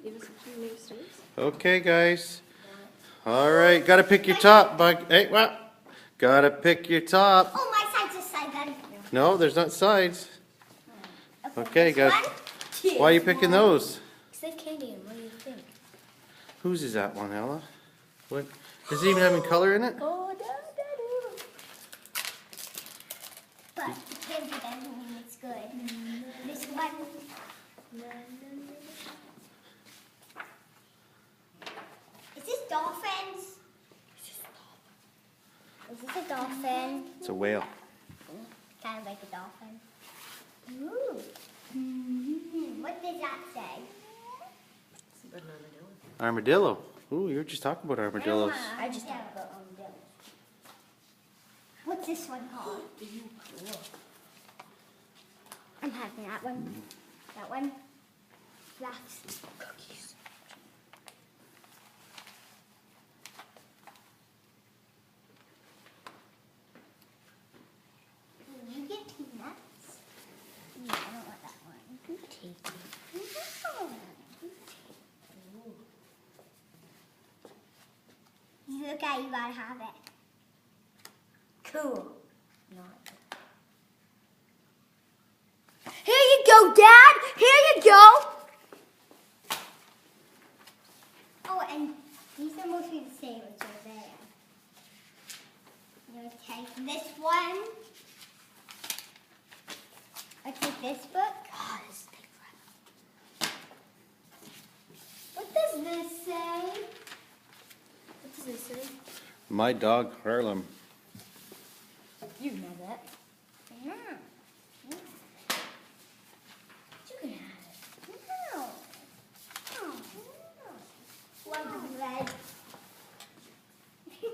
Give us a few new stories. Okay, guys. All right, gotta pick your top, bug. Hey, what? Gotta pick your top. Oh, my side's a side then. No, there's not sides. Okay, this guys. one? Why are you picking those? Because they have candy in. What do you think? Whose is that one, Ella? What? Does it even have any color in it? Oh, da-da-doo. But the candy doesn't mean it's good. This one. Is this dolphins? Is this a dolphin? It's a whale. Kind of like a dolphin. Ooh. What does that say? It's about an Armadillo. Ooh, you were just talking about armadillos. I just talked about armadillos. What's this one called? I'm having that one. That one. Laughs. Cookies. You get peanuts. No, I don't want that one. You can take it. No. You look at it, you gotta have it. Cool. Here you go, Dad! Here you go! Oh, and these are mostly the same, which are there. I'm gonna take this one. I take this book. God, this thing. What does this say? What does it say? My dog, Harlem.